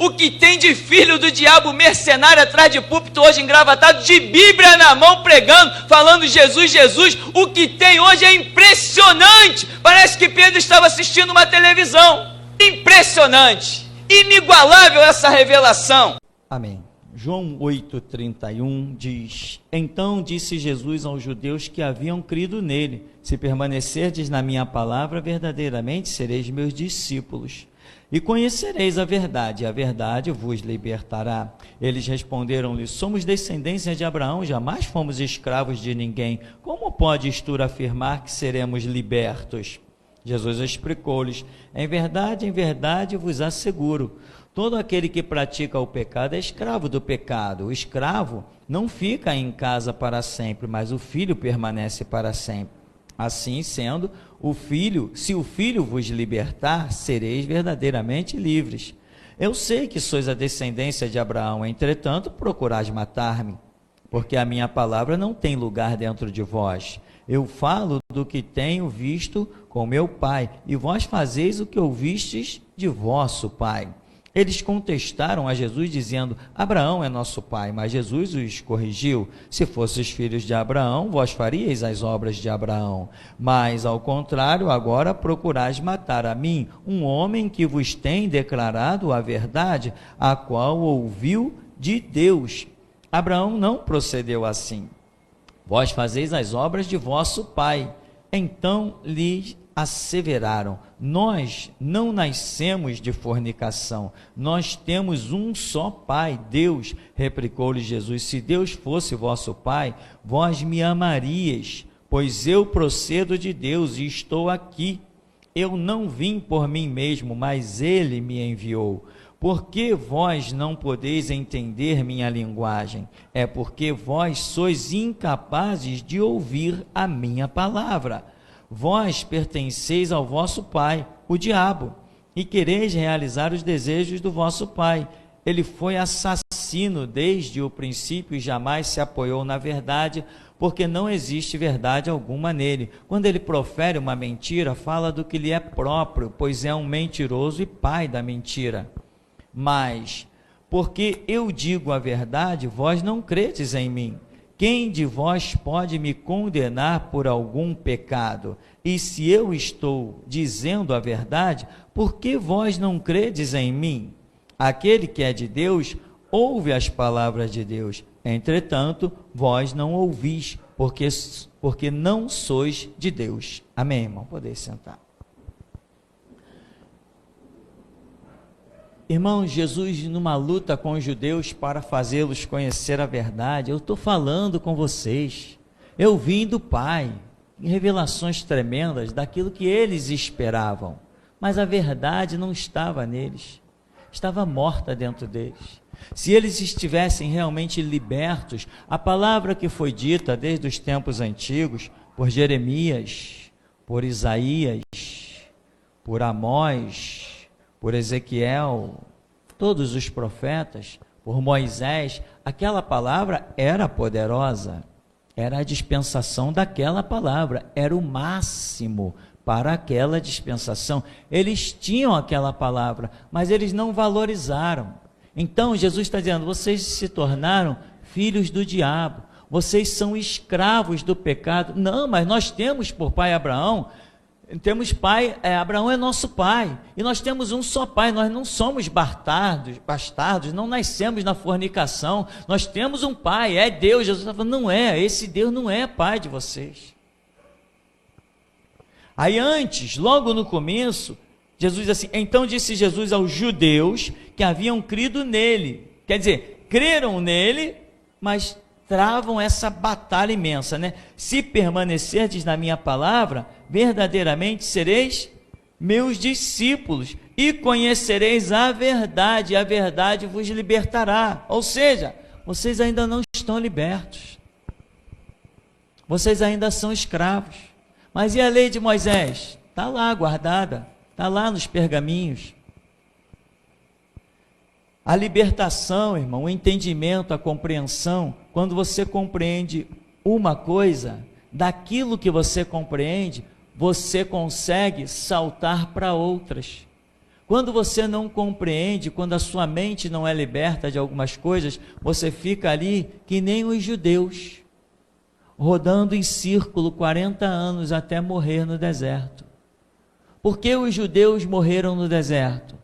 O que tem de filho do diabo mercenário atrás de púlpito hoje engravatado, de Bíblia na mão pregando, falando Jesus, Jesus, o que tem hoje é impressionante. Parece que Pedro estava assistindo uma televisão. Impressionante, inigualável essa revelação. Amém. João 8,31 diz: Então disse Jesus aos judeus que haviam crido nele: Se permanecerdes na minha palavra, verdadeiramente sereis meus discípulos, e conhecereis a verdade vos libertará. Eles responderam-lhe: Somos descendência de Abraão, jamais fomos escravos de ninguém. Como podes tu afirmar que seremos libertos? Jesus explicou-lhes: em verdade vos asseguro, todo aquele que pratica o pecado é escravo do pecado. O escravo não fica em casa para sempre, mas o filho permanece para sempre. Assim sendo, se o filho vos libertar, sereis verdadeiramente livres. Eu sei que sois a descendência de Abraão, entretanto procurais matar-me, porque a minha palavra não tem lugar dentro de vós. Eu falo do que tenho visto com meu pai, e vós fazeis o que ouvistes de vosso pai. Eles contestaram a Jesus dizendo: Abraão é nosso pai. Mas Jesus os corrigiu: se fosseis filhos de Abraão, vós faríeis as obras de Abraão. Mas, ao contrário, agora procurais matar a mim, um homem que vos tem declarado a verdade, a qual ouviu de Deus. Abraão não procedeu assim. Vós fazeis as obras de vosso pai. Então lhes asseveraram: nós não nascemos de fornicação, nós temos um só pai, Deus. Replicou-lhe Jesus: se Deus fosse vosso pai, vós me amarias, pois eu procedo de Deus e estou aqui. Eu não vim por mim mesmo, mas ele me enviou. Por que vós não podeis entender minha linguagem? É porque vós sois incapazes de ouvir a minha palavra. Vós pertenceis ao vosso pai, o diabo, e quereis realizar os desejos do vosso pai. Ele foi assassino desde o princípio e jamais se apoiou na verdade, porque não existe verdade alguma nele. Quando ele profere uma mentira, fala do que lhe é próprio, pois é um mentiroso e pai da mentira. Mas, porque eu digo a verdade, vós não credes em mim. Quem de vós pode me condenar por algum pecado? E se eu estou dizendo a verdade, por que vós não credes em mim? Aquele que é de Deus, ouve as palavras de Deus. Entretanto, vós não ouvis, porque não sois de Deus. Amém, irmão? Poder sentar. Irmão, Jesus, numa luta com os judeus para fazê-los conhecer a verdade, eu estou falando com vocês, eu vim do Pai, em revelações tremendas daquilo que eles esperavam, mas a verdade não estava neles, estava morta dentro deles. Se eles estivessem realmente libertos, a palavra que foi dita desde os tempos antigos, por Jeremias, por Isaías, por Amós, por Ezequiel, todos os profetas, por Moisés, aquela palavra era poderosa, era a dispensação daquela palavra, era o máximo para aquela dispensação. Eles tinham aquela palavra, mas eles não valorizaram. Então Jesus está dizendo: vocês se tornaram filhos do diabo, vocês são escravos do pecado. Não, mas nós temos por pai Abraão. Temos pai, Abraão é nosso pai, e nós temos um só pai, nós não somos bastardos, não nascemos na fornicação, nós temos um pai, é Deus. Jesus está falando: não é, esse Deus não é pai de vocês. Aí antes, logo no começo, Jesus diz assim: então disse Jesus aos judeus que haviam crido nele, quer dizer, creram nele, mas travam essa batalha imensa, né? Se permanecerdes na minha palavra, verdadeiramente sereis meus discípulos e conhecereis a verdade, e a verdade vos libertará. Ou seja, vocês ainda não estão libertos, vocês ainda são escravos. Mas e a lei de Moisés? Está lá guardada, está lá nos pergaminhos. A libertação, irmão, o entendimento, a compreensão, quando você compreende uma coisa, daquilo que você compreende, você consegue saltar para outras. Quando você não compreende, quando a sua mente não é liberta de algumas coisas, você fica ali que nem os judeus, rodando em círculo 40 anos até morrer no deserto. Por que os judeus morreram no deserto?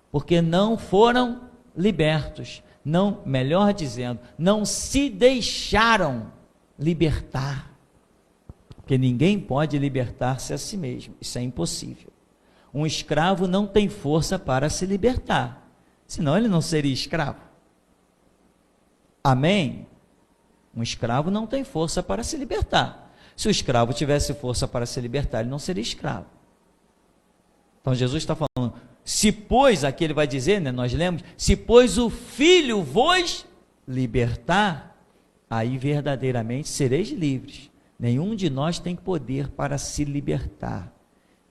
Porque não foram libertos, não, melhor dizendo, não se deixaram libertar. Porque ninguém pode libertar-se a si mesmo, isso é impossível. Um escravo não tem força para se libertar, senão ele não seria escravo. Amém? Um escravo não tem força para se libertar. Se o escravo tivesse força para se libertar, ele não seria escravo. Então Jesus está falando, se pois, aqui ele vai dizer, né, nós lemos, se pois o Filho vos libertar, aí verdadeiramente sereis livres. Nenhum de nós tem poder para se libertar.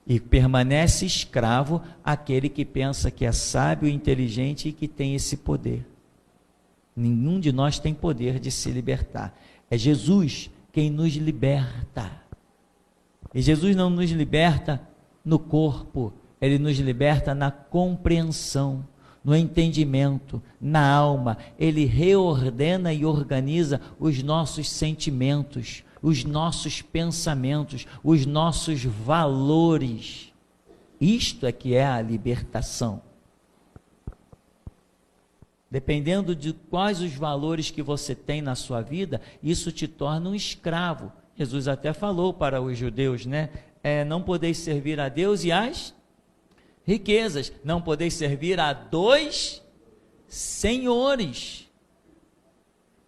E permanece escravo aquele que pensa que é sábio e inteligente e que tem esse poder. Nenhum de nós tem poder de se libertar. É Jesus quem nos liberta. E Jesus não nos liberta no corpo, ele nos liberta na compreensão, no entendimento, na alma. Ele reordena e organiza os nossos sentimentos, os nossos pensamentos, os nossos valores. Isto é que é a libertação. Dependendo de quais os valores que você tem na sua vida, isso te torna um escravo. Jesus até falou para os judeus, né? Não podeis servir a Deus e às riquezas, não podeis servir a dois senhores.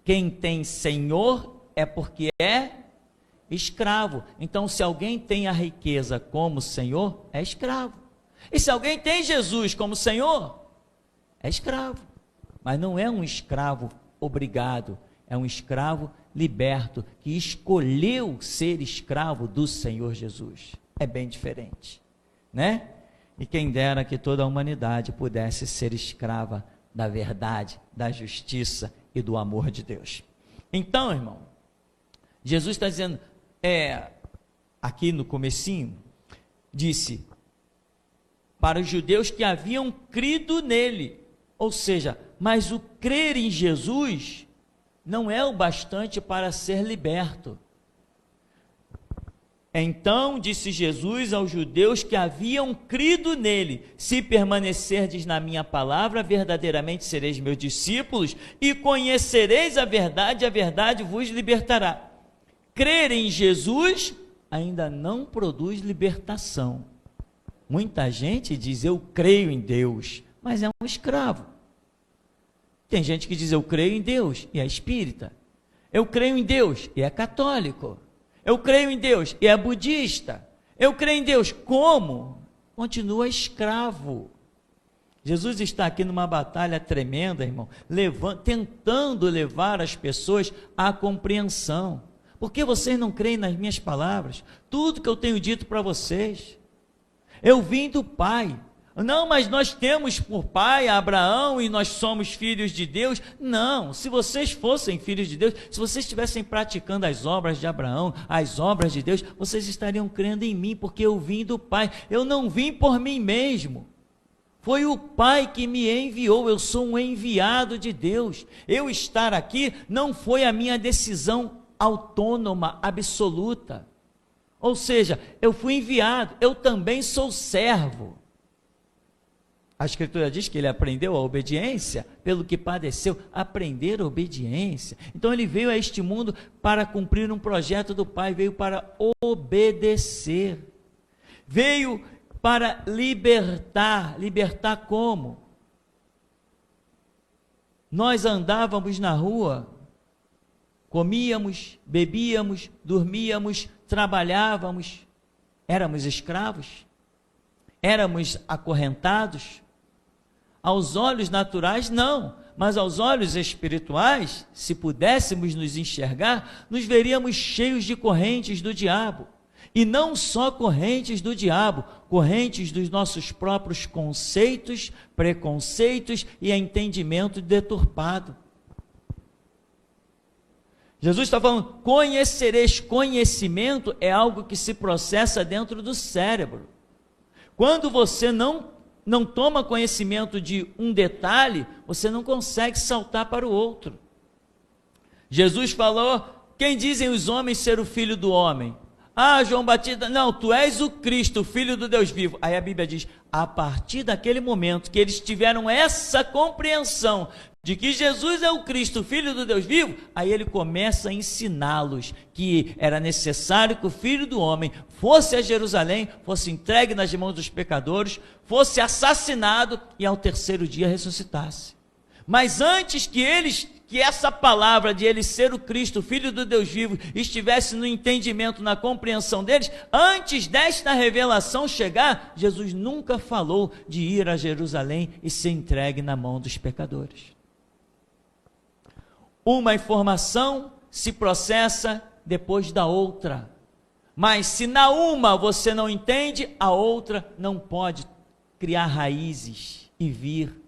Quem tem senhor é porque é escravo. Então, se alguém tem a riqueza como senhor, é escravo. E se alguém tem Jesus como senhor, é escravo. Mas não é um escravo obrigado, é um escravo liberto, que escolheu ser escravo do Senhor Jesus. É bem diferente, né? E quem dera que toda a humanidade pudesse ser escrava da verdade, da justiça e do amor de Deus. Então, irmão, Jesus está dizendo, aqui no comecinho, disse, para os judeus que haviam crido nele, ou seja, mas o crer em Jesus não é o bastante para ser liberto. Então disse Jesus aos judeus que haviam crido nele, se permanecerdes na minha palavra, verdadeiramente sereis meus discípulos, e conhecereis a verdade vos libertará. Crer em Jesus ainda não produz libertação. Muita gente diz, eu creio em Deus, mas é um escravo. Tem gente que diz, eu creio em Deus, e é espírita. Eu creio em Deus, e é católico. Eu creio em Deus, e é budista. Eu creio em Deus, como? Continua escravo. Jesus está aqui numa batalha tremenda, irmão, tentando levar as pessoas à compreensão. Por que vocês não creem nas minhas palavras? Tudo que eu tenho dito para vocês. Eu vim do Pai. Não, mas nós temos por pai Abraão e nós somos filhos de Deus. Não, se vocês fossem filhos de Deus, se vocês estivessem praticando as obras de Abraão, as obras de Deus, vocês estariam crendo em mim, porque eu vim do Pai. Eu não vim por mim mesmo. Foi o Pai que me enviou, eu sou um enviado de Deus. Eu estar aqui não foi a minha decisão autônoma, absoluta. Ou seja, eu fui enviado, eu também sou servo. A Escritura diz que ele aprendeu a obediência pelo que padeceu, aprender a obediência. Então ele veio a este mundo para cumprir um projeto do Pai, veio para obedecer. Veio para libertar. Libertar como? Nós andávamos na rua, comíamos, bebíamos, dormíamos, trabalhávamos, éramos escravos, éramos acorrentados. Aos olhos naturais, não, mas aos olhos espirituais, se pudéssemos nos enxergar, nos veríamos cheios de correntes do diabo. E não só correntes do diabo, correntes dos nossos próprios conceitos, preconceitos e entendimento deturpado. Jesus está falando, conhecereis. Conhecimento é algo que se processa dentro do cérebro. Quando você não não toma conhecimento de um detalhe, você não consegue saltar para o outro. Jesus falou: quem dizem os homens ser o filho do homem? Ah, João Batista, não, tu és o Cristo, o Filho do Deus vivo. Aí a Bíblia diz, a partir daquele momento que eles tiveram essa compreensão de que Jesus é o Cristo, o Filho do Deus vivo, aí ele começa a ensiná-los que era necessário que o Filho do Homem fosse a Jerusalém, fosse entregue nas mãos dos pecadores, fosse assassinado e ao terceiro dia ressuscitasse. Mas antes que essa palavra de ele ser o Cristo, o Filho do Deus vivo, estivesse no entendimento, na compreensão deles, antes desta revelação chegar, Jesus nunca falou de ir a Jerusalém e ser entregue na mão dos pecadores. Uma informação se processa depois da outra, mas se na uma você não entende, a outra não pode criar raízes e vir.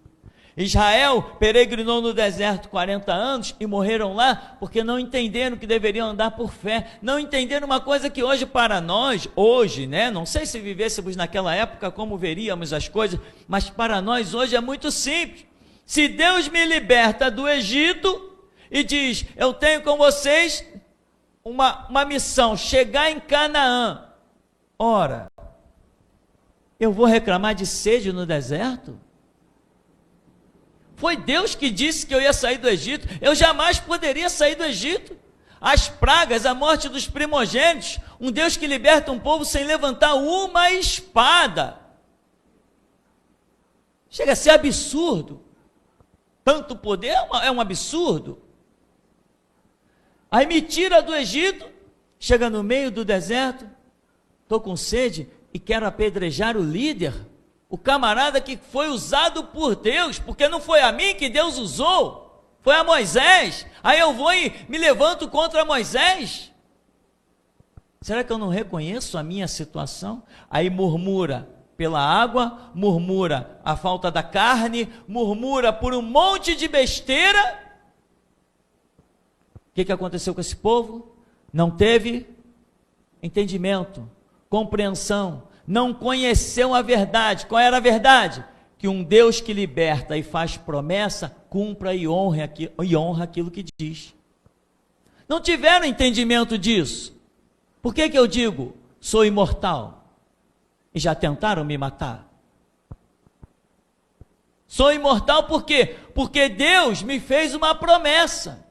Israel peregrinou no deserto 40 anos e morreram lá porque não entenderam que deveriam andar por fé, não entenderam uma coisa que hoje para nós, não sei se vivêssemos naquela época como veríamos as coisas, mas para nós hoje é muito simples. Se Deus me liberta do Egito e diz, eu tenho com vocês uma missão, chegar em Canaã, ora, eu vou reclamar de sede no deserto? Foi Deus que disse que eu ia sair do Egito, eu jamais poderia sair do Egito. As pragas, a morte dos primogênitos, um Deus que liberta um povo sem levantar uma espada. Chega a ser absurdo. Tanto poder é um absurdo. Aí me tira do Egito, chega no meio do deserto, estou com sede e quero apedrejar o líder, o camarada que foi usado por Deus, porque não foi a mim que Deus usou, foi a Moisés. Aí eu vou e me levanto contra Moisés. Será que eu não reconheço a minha situação? Aí murmura pela água, murmura a falta da carne, murmura por um monte de besteira. O que aconteceu com esse povo? Não teve entendimento, compreensão, não conheceu a verdade. Qual era a verdade? Que um Deus que liberta e faz promessa, cumpra e honra aquilo que diz. Não tiveram entendimento disso. Por que eu digo, sou imortal? E já tentaram me matar? Sou imortal por quê? Porque Deus me fez uma promessa.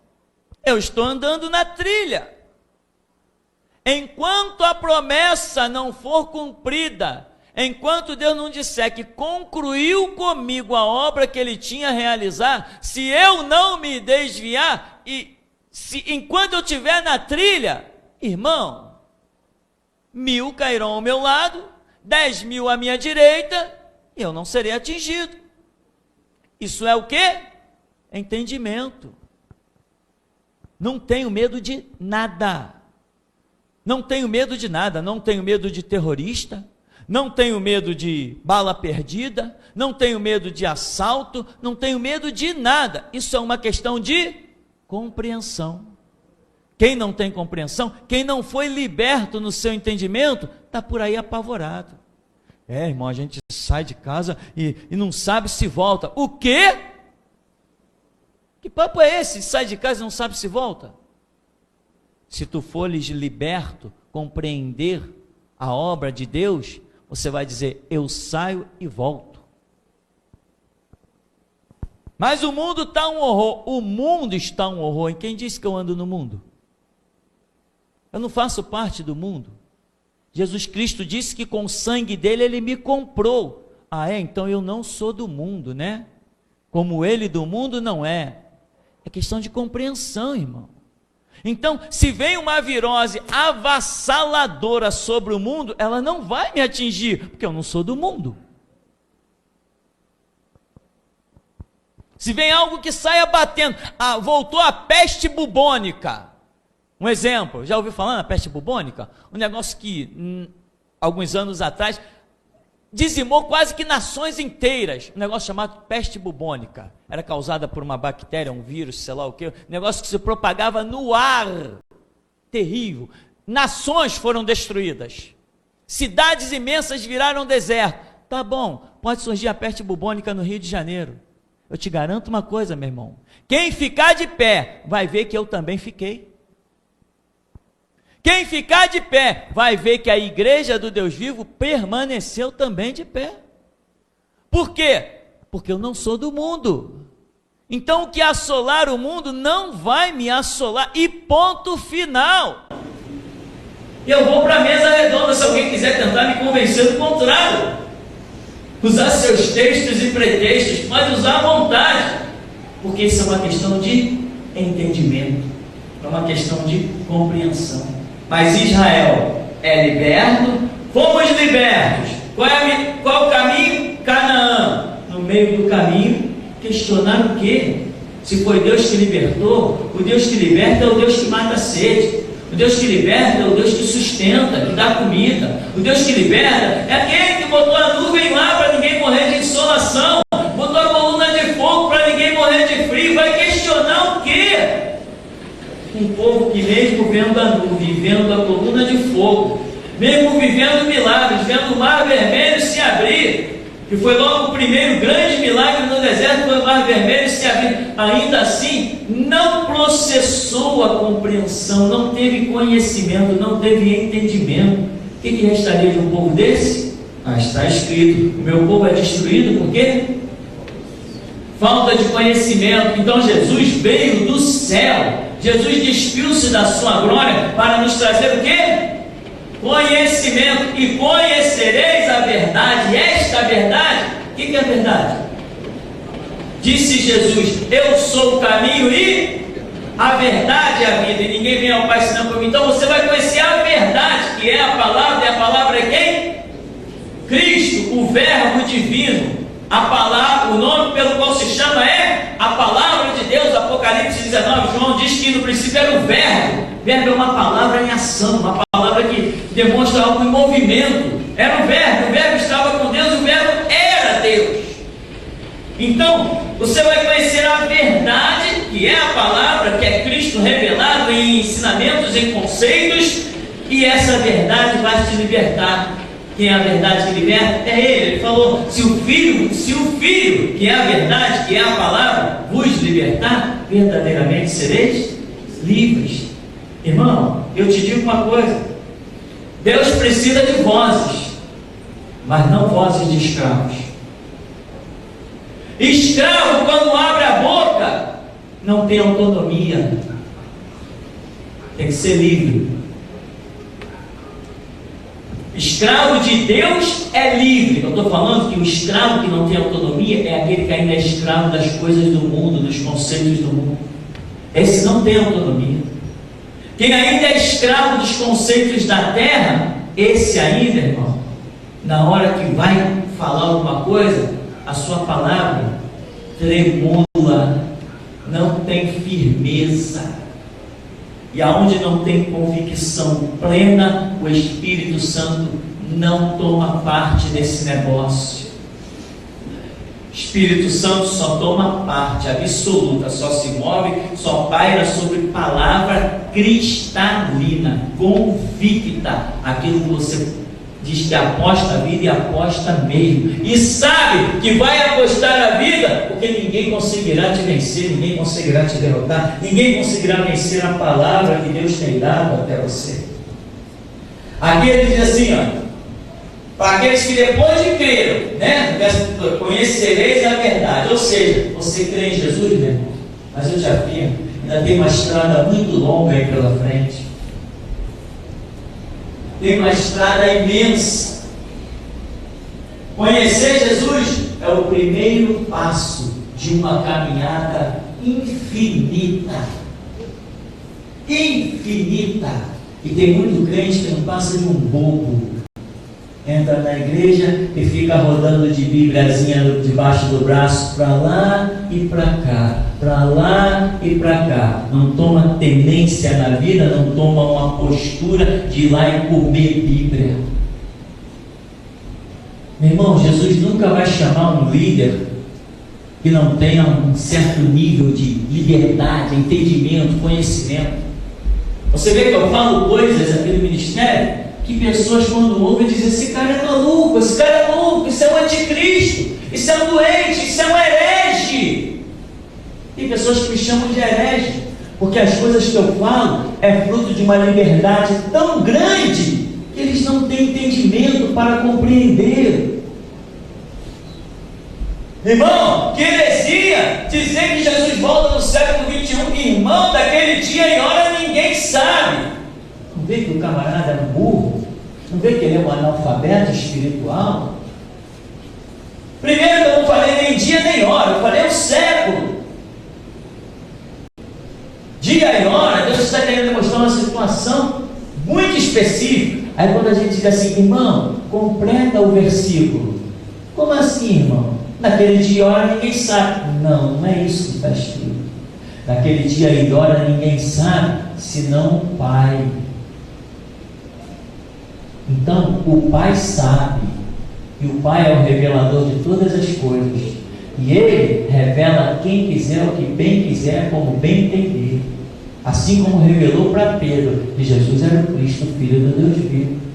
Eu estou andando na trilha. Enquanto a promessa não for cumprida, enquanto Deus não disser que concluiu comigo a obra que Ele tinha a realizar, se eu não me desviar, enquanto eu estiver na trilha, irmão, 1000 cairão ao meu lado, 10.000 à minha direita, e eu não serei atingido. Isso é o quê? Entendimento. Não tenho medo de nada. Não tenho medo de nada, não tenho medo de terrorista, não tenho medo de bala perdida, não tenho medo de assalto, não tenho medo de nada. Isso é uma questão de compreensão. Quem não tem compreensão, quem não foi liberto no seu entendimento, está por aí apavorado. Irmão, a gente sai de casa e não sabe se volta. O quê? Que papo é esse? Sai de casa e não sabe se volta? Se tu fores liberto, compreender a obra de Deus, você vai dizer, eu saio e volto. Mas o mundo está um horror. O mundo está um horror. E quem disse que eu ando no mundo? Eu não faço parte do mundo. Jesus Cristo disse que com o sangue dele, ele me comprou. Então eu não sou do mundo, né? Como ele do mundo não é. É questão de compreensão, irmão. Então, se vem uma virose avassaladora sobre o mundo, ela não vai me atingir, porque eu não sou do mundo. Se vem algo que saia batendo, voltou a peste bubônica. Um exemplo, já ouviu falar na peste bubônica? Um negócio que, alguns anos atrás, dizimou quase que nações inteiras. Um negócio chamado peste bubônica. Era causada por uma bactéria, um vírus, sei lá o quê. Um negócio que se propagava no ar. Terrível. Nações foram destruídas. Cidades imensas viraram deserto. Tá bom, pode surgir a peste bubônica no Rio de Janeiro. Eu te garanto uma coisa, meu irmão. Quem ficar de pé vai ver que eu também fiquei. Quem ficar de pé vai ver que a igreja do Deus vivo permaneceu também de pé. Por quê? Porque eu não sou do mundo. Então o que assolar o mundo não vai me assolar. E ponto final. Eu vou para a mesa redonda se alguém quiser tentar me convencer do contrário. Usar seus textos e pretextos, pode usar à vontade. Porque isso é uma questão de entendimento. É uma questão de compreensão. Mas Israel é liberto, fomos libertos. Qual o caminho? Canaã. No meio do caminho, questionar o quê? Se foi Deus que libertou, o Deus que liberta é o Deus que mata a sede. O Deus que liberta é o Deus que sustenta, que dá comida. O Deus que liberta é aquele que botou a nuvem lá para ninguém morrer de insolação. Botou a coluna de fogo para ninguém morrer de frio. Vai questionar o quê? Um povo que mesmo vendo a nuvem, vendo a coluna de fogo, mesmo vivendo milagres, vendo o mar vermelho se abrir, que foi logo o primeiro grande milagre no deserto, foi o mar vermelho se abrir, ainda assim não processou a compreensão, não teve conhecimento, não teve entendimento. O que restaria de um povo desse? Está escrito, o meu povo é destruído por quê? Falta de conhecimento. Então Jesus veio do céu, Jesus despiu-se da sua glória para nos trazer o quê? Conhecimento. E conhecereis a verdade. Esta verdade, o que é a verdade? Disse Jesus, eu sou o caminho e a verdade é a vida, e ninguém vem ao Pai senão por mim. Então você vai conhecer a verdade, que é a palavra, e a palavra é quem? Cristo, o verbo divino. A palavra, o nome pelo qual se chama é a palavra de Deus. Apocalipse 19, João diz que no princípio era o verbo. Verbo é uma palavra em ação, uma palavra que demonstra algo em movimento. Era o verbo estava com Deus, o verbo era Deus. Então, você vai conhecer a verdade, que é a palavra, que é Cristo revelado em ensinamentos, em conceitos, e essa verdade vai te libertar. Quem é a verdade que liberta? É Ele. Ele falou, se o Filho, que é a verdade, que é a palavra, vos libertar, verdadeiramente sereis livres. Irmão, eu te digo uma coisa, Deus precisa de vozes, mas não vozes de escravos. Escravo, quando abre a boca, não tem autonomia, tem que ser livre. Escravo de Deus é livre. Eu estou falando que o escravo que não tem autonomia é aquele que ainda é escravo das coisas do mundo, dos conceitos do mundo. Esse não tem autonomia. Quem ainda é escravo dos conceitos da terra, esse ainda, irmão, na hora que vai falar alguma coisa, a sua palavra tremula, não tem firmeza. E aonde não tem convicção plena, o Espírito Santo não toma parte desse negócio. O Espírito Santo só toma parte absoluta, só se move, só paira sobre palavra cristalina, convicta, aquilo que você diz que aposta a vida e aposta mesmo, e sabe que vai apostar a vida, porque ninguém conseguirá te vencer, ninguém conseguirá te derrotar, ninguém conseguirá vencer a palavra que Deus tem dado até você. Aqui ele diz assim, ó, para aqueles que depois de crer, né, conhecereis a verdade, ou seja, você crê em Jesus, né? Mas eu te afirmo, ainda tem uma estrada muito longa aí pela frente. Tem uma estrada imensa. Conhecer Jesus é o primeiro passo de uma caminhada infinita. Infinita. E tem muito crente que não passa de um bobo. Entra na igreja e fica rodando de bíbliazinha debaixo do braço, para lá e para cá, para lá e para cá. Não toma tenência na vida, não toma uma postura de ir lá e comer Bíblia. Meu irmão, Jesus nunca vai chamar um líder que não tenha um certo nível de liberdade, entendimento, conhecimento. Você vê que eu falo coisas aqui no ministério que pessoas, quando ouvem, dizem: esse cara é maluco, esse cara é louco, isso é um anticristo, isso é um doente, isso é um herege. Tem pessoas que me chamam de herege, porque as coisas que eu falo é fruto de uma liberdade tão grande que eles não têm entendimento para compreender. Irmão, que heresia dizer que Jesus volta no século 21, irmão, daquele dia e hora ninguém sabe. Não vê que o camarada é um burro? Não vê que ele é um analfabeto espiritual? Primeiro que eu não falei nem dia nem hora, eu falei o século. Dia e hora, Deus está querendo mostrar uma situação muito específica. Aí quando a gente diz assim: irmão, completa o versículo. Como assim, irmão? Naquele dia e hora ninguém sabe. Não, não é isso que está escrito. Naquele dia e hora ninguém sabe, senão o Pai. Então, o Pai sabe. E o Pai é o revelador de todas as coisas. E Ele revela a quem quiser, o que bem quiser, como bem entender. Assim como revelou para Pedro que Jesus era o Cristo, o Filho do Deus vivo.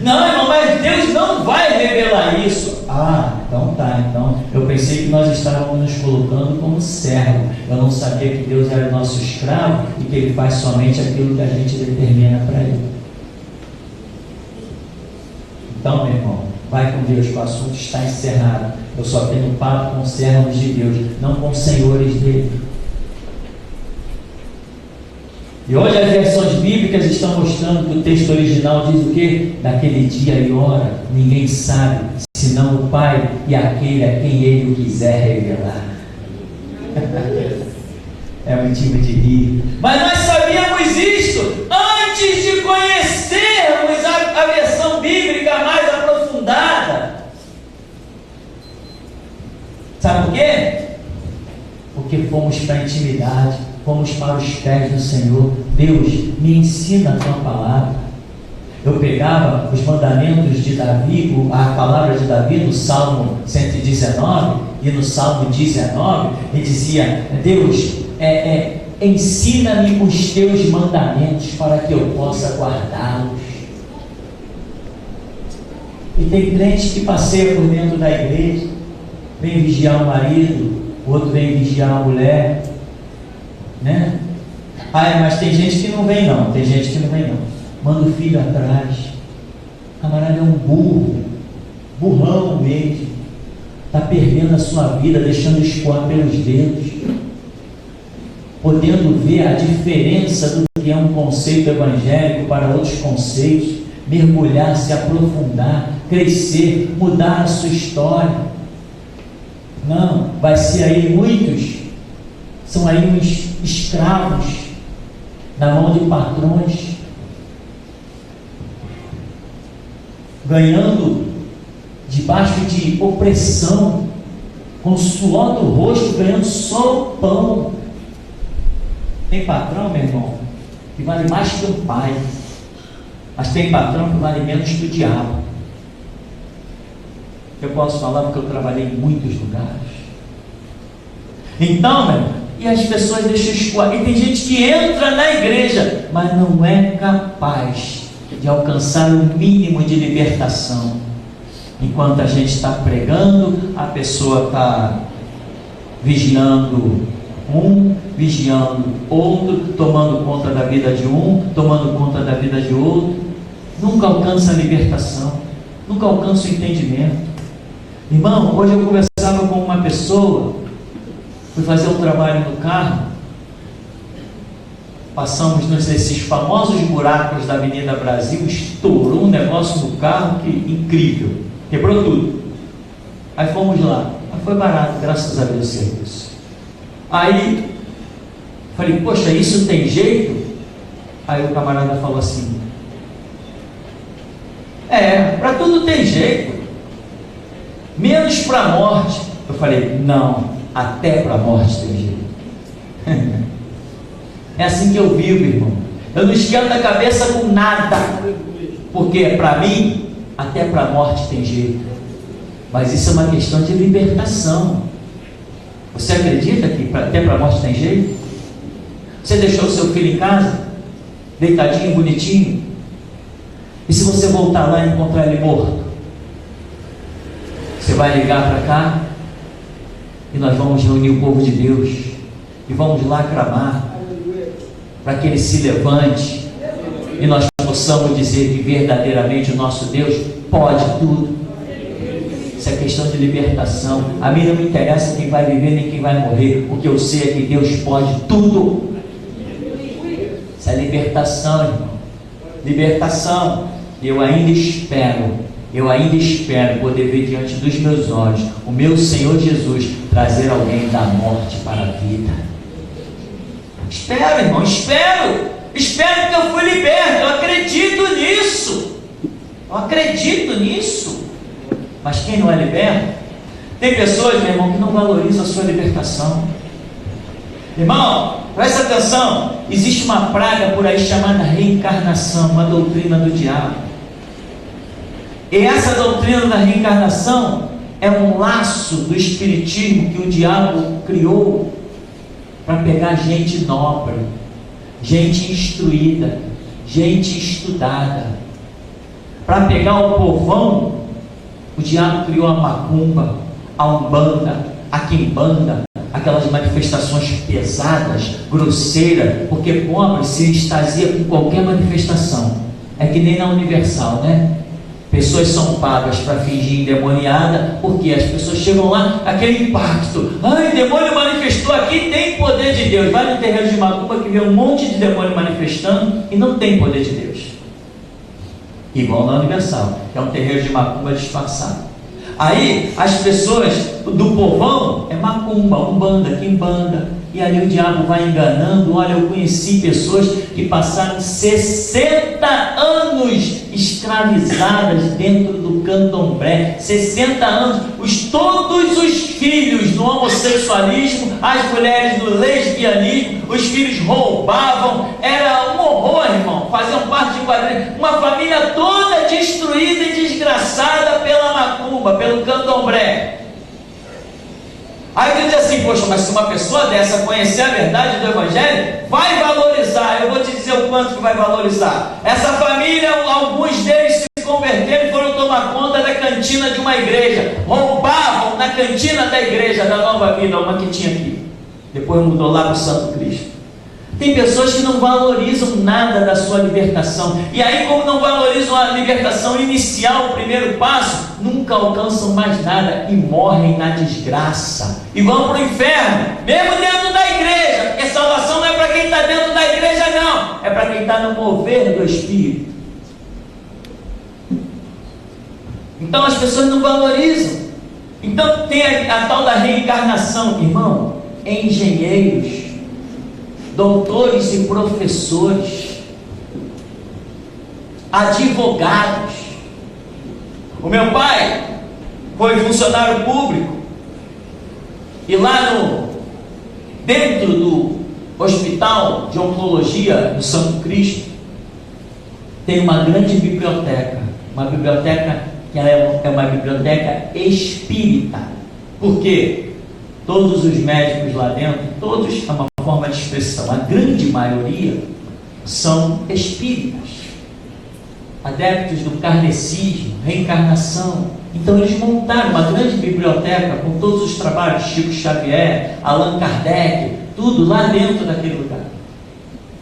Não, irmão, mas Deus não vai revelar isso. Ah, então tá. Então eu pensei que nós estávamos nos colocando como servo. Eu não sabia que Deus era o nosso escravo e que Ele faz somente aquilo que a gente determina para Ele. Então, meu irmão, vai com Deus, que o assunto está encerrado. Eu só tenho papo com servos de Deus, não com senhores dele. E hoje as versões bíblicas estão mostrando que o texto original diz o quê? Naquele dia e hora, ninguém sabe, senão o Pai e aquele a quem Ele o quiser revelar. É motivo de rir. Mas nós sabíamos isso antes de conhecermos a versão bíblica mais aprofundada. Sabe por quê? Porque fomos para a intimidade, fomos para os pés do Senhor. Deus, me ensina a tua palavra. Eu pegava os mandamentos de Davi, a palavra de Davi no Salmo 119 e no Salmo 19, e dizia: Deus, ensina-me os teus mandamentos para que eu possa guardá-los. E tem crente que passeia por dentro da igreja, vem vigiar o marido, o outro vem vigiar a mulher, né? Mas tem gente que não vem não, tem gente que não vem não. Manda o filho atrás. O camarada é um burro, burrão mesmo. Está perdendo a sua vida, deixando escoar pelos dedos, podendo ver a diferença do que é um conceito evangélico para outros conceitos, mergulhar, se aprofundar, crescer, mudar a sua história. Não, vai ser aí muitos, são aí uns escravos na mão de patrões, ganhando debaixo de opressão, com o suor do rosto, ganhando só o pão. Tem patrão, meu irmão, que vale mais que um pai, mas tem patrão que vale menos que o diabo. Eu posso falar porque eu trabalhei em muitos lugares. Então, meu irmão, e as pessoas deixam escoar. E tem gente que entra na igreja, mas não é capaz de alcançar o mínimo de libertação. Enquanto a gente está pregando, a pessoa está vigiando um, vigiando outro, tomando conta da vida de um, tomando conta da vida de outro. Nunca alcança a libertação, nunca alcança o entendimento. Irmão, hoje eu conversava com uma pessoa, fui fazer um trabalho no carro, passamos nesses famosos buracos da Avenida Brasil, estourou um negócio no carro que incrível, quebrou tudo. Aí fomos lá, mas foi barato, graças a Deus, serviço. Aí falei: poxa, isso tem jeito? Aí o camarada falou assim: para tudo tem jeito, menos para a morte. Eu falei: não, até para a morte tem jeito. É assim que eu vivo, irmão. Eu não esquento a cabeça com nada, porque para mim até para a morte tem jeito. Mas isso é uma questão de libertação. Você acredita que até para a morte tem jeito? Você deixou o seu filho em casa, deitadinho, bonitinho, E se você voltar lá e encontrar ele morto? Você vai ligar para cá e nós vamos reunir o povo de Deus e vamos lá clamar para que ele se levante e nós possamos dizer que verdadeiramente o nosso Deus pode tudo. Isso é questão de libertação. A mim não me interessa quem vai viver nem quem vai morrer. O que eu sei é que Deus pode tudo. Isso é libertação, irmão. Libertação. Eu ainda espero poder ver diante dos meus olhos o meu Senhor Jesus trazer alguém da morte para a vida. Espero, irmão, espero que eu fui liberto. Eu acredito nisso. Mas quem não é liberto? Tem pessoas, meu irmão, que não valorizam a sua libertação. Irmão, presta atenção. Existe uma praga por aí chamada reencarnação, uma doutrina do diabo. E essa doutrina da reencarnação é um laço do espiritismo que o diabo criou para pegar gente nobre, gente instruída, gente estudada. Para pegar o povão, o diabo criou a macumba, a umbanda, a quimbanda, aquelas manifestações pesadas, grosseiras, porque pobre se extasia com qualquer manifestação. É que nem na Universal, né? Pessoas são pagas para fingir endemoniada, porque as pessoas chegam lá, aquele impacto. Ai, demônio manifestou aqui, tem poder de Deus. Vai no terreiro de macumba que vê um monte de demônio manifestando e não tem poder de Deus. Igual na Universal, é um terreiro de macumba disfarçado. Aí as pessoas do povão é macumba, umbanda, quimbanda, e ali o diabo vai enganando. Olha, eu conheci pessoas que passaram 60 anos escravizadas dentro do candomblé, 60 anos, todos os filhos do homossexualismo, as mulheres do lesbianismo, os filhos roubavam, era um horror, irmão, faziam parte de quadrilha, uma família toda destruída e desgraçada pela macumba, pelo candomblé. Aí tu diz assim, poxa, mas se uma pessoa dessa conhecer a verdade do Evangelho, vai valorizar. Eu vou te dizer o quanto que vai valorizar. Essa família, alguns deles se converteram e foram tomar conta da cantina de uma igreja. Roubavam na cantina da igreja da Nova Vida, uma que tinha aqui. Depois mudou lá para o Santo Cristo. Tem pessoas que não valorizam nada da sua libertação. E aí, como não valorizam a libertação inicial, o primeiro passo, nunca alcançam mais nada e morrem na desgraça. E vão para o inferno, mesmo dentro da igreja. Porque salvação não é para quem está dentro da igreja, não. É para quem está no mover do Espírito. Então as pessoas não valorizam. Então tem a tal da reencarnação. Irmão, engenheiros, doutores e professores, advogados. O meu pai foi funcionário público e lá dentro do hospital de oncologia do Santo Cristo tem uma grande biblioteca, que ela é uma biblioteca espírita. Por quê? Todos os médicos lá dentro, todos é uma forma de expressão, a grande maioria são espíritas, adeptos do kardecismo, reencarnação. Então eles montaram uma grande biblioteca com todos os trabalhos de Chico Xavier, Allan Kardec, tudo lá dentro daquele lugar.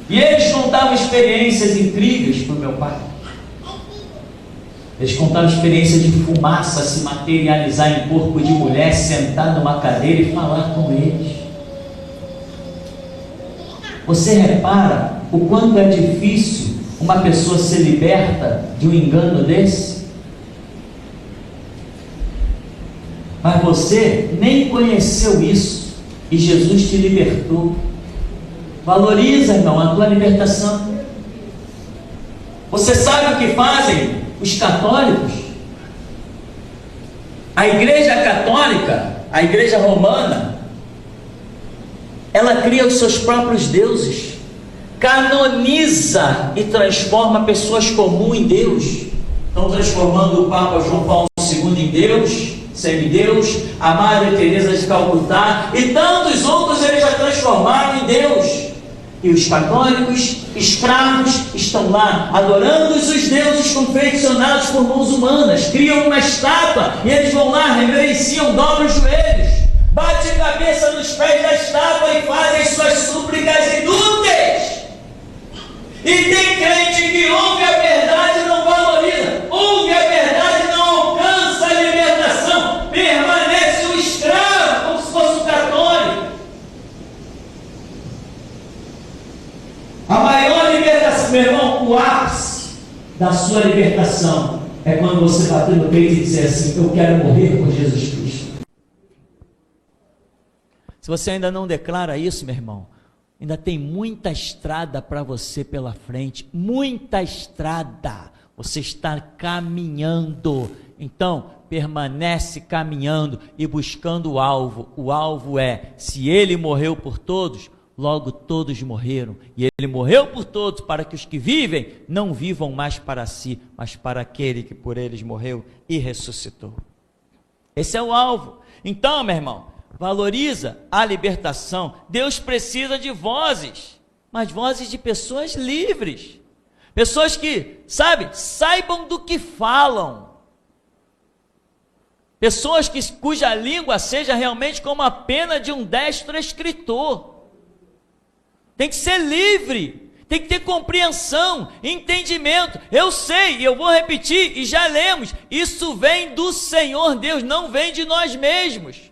E eles contavam experiências incríveis para o meu pai. Eles contaram experiência de fumaça se materializar em corpo de mulher, sentar numa cadeira e falar com eles. Você repara o quanto é difícil uma pessoa ser liberta de um engano desse? Mas você nem conheceu isso e Jesus te libertou. Valoriza, irmão, a tua libertação. Você sabe o que fazem os católicos? A igreja católica, a igreja romana, ela cria os seus próprios deuses, canoniza e transforma pessoas comuns em Deus. Estão transformando o Papa João Paulo II em Deus, semideus, a Madre Teresa de Calcutá e tantos outros eles já transformaram em Deus. E os católicos, escravos, estão lá adorando os deuses confeccionados por mãos humanas, criam uma estátua e eles vão lá, reverenciam, dobram os joelhos, bate a cabeça nos pés da estátua e fazem suas súplicas inúteis. E tem crente que ouve a verdade e não valoriza, ouve a verdade e não alcança a libertação, permanece um escravo, como se fosse um católico. A maior libertação, meu irmão, o ápice da sua libertação é quando você bater no peito e dizer assim: eu quero morrer por Jesus Cristo. Se você ainda não declara isso, meu irmão, ainda tem muita estrada para você pela frente, muita estrada. Você está caminhando, então permanece caminhando e buscando o alvo. O alvo é: se ele morreu por todos, logo todos morreram, e ele morreu por todos, para que os que vivem não vivam mais para si, mas para aquele que por eles morreu e ressuscitou. Esse é o alvo. Então, meu irmão, valoriza a libertação. Deus precisa de vozes, mas vozes de pessoas livres, pessoas que, saibam do que falam, pessoas cuja língua seja realmente como a pena de um destro escritor. Tem que ser livre, tem que ter compreensão, entendimento. Eu sei, eu vou repetir e já lemos, isso vem do Senhor Deus, não vem de nós mesmos.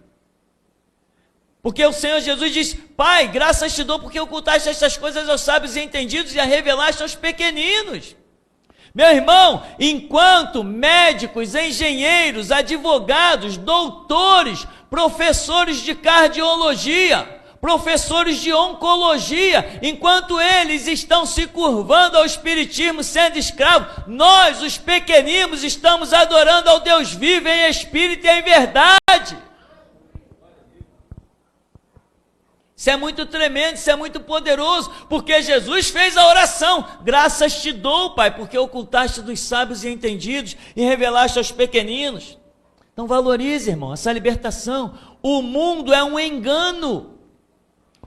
Porque o Senhor Jesus diz: Pai, graças te dou porque ocultaste estas coisas aos sábios e entendidos e a revelaste aos pequeninos. Meu irmão, enquanto médicos, engenheiros, advogados, doutores, professores de cardiologia, professores de oncologia, enquanto eles estão se curvando ao espiritismo sendo escravos, nós, os pequeninos, estamos adorando ao Deus vivo em espírito e em verdade. Isso é muito tremendo, isso é muito poderoso, porque Jesus fez a oração: graças te dou, Pai, porque ocultaste dos sábios e entendidos e revelaste aos pequeninos. Então valorize, irmão, essa libertação. O mundo é um engano.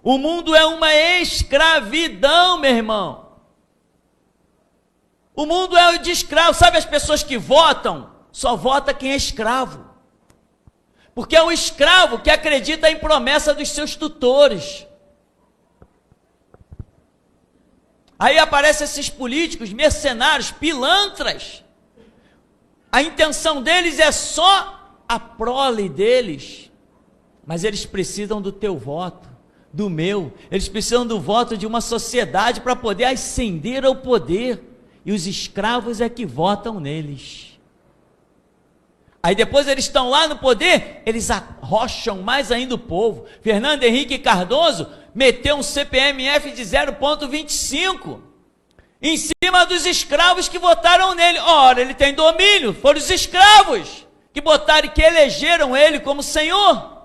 O mundo é uma escravidão, meu irmão. O mundo é de escravo. Sabe as pessoas que votam? Só vota quem é escravo. Porque é um escravo que acredita em promessa dos seus tutores. Aí aparecem esses políticos, mercenários, pilantras. A intenção deles é só a prole deles. Mas eles precisam do teu voto, do meu. Eles precisam do voto de uma sociedade para poder ascender ao poder. E os escravos é que votam neles. Aí depois eles estão lá no poder, eles arrocham mais ainda o povo. Fernando Henrique Cardoso meteu um CPMF de 0,25 em cima dos escravos que votaram nele. Ora, ele tem domínio, foram os escravos que botaram e que elegeram ele como senhor.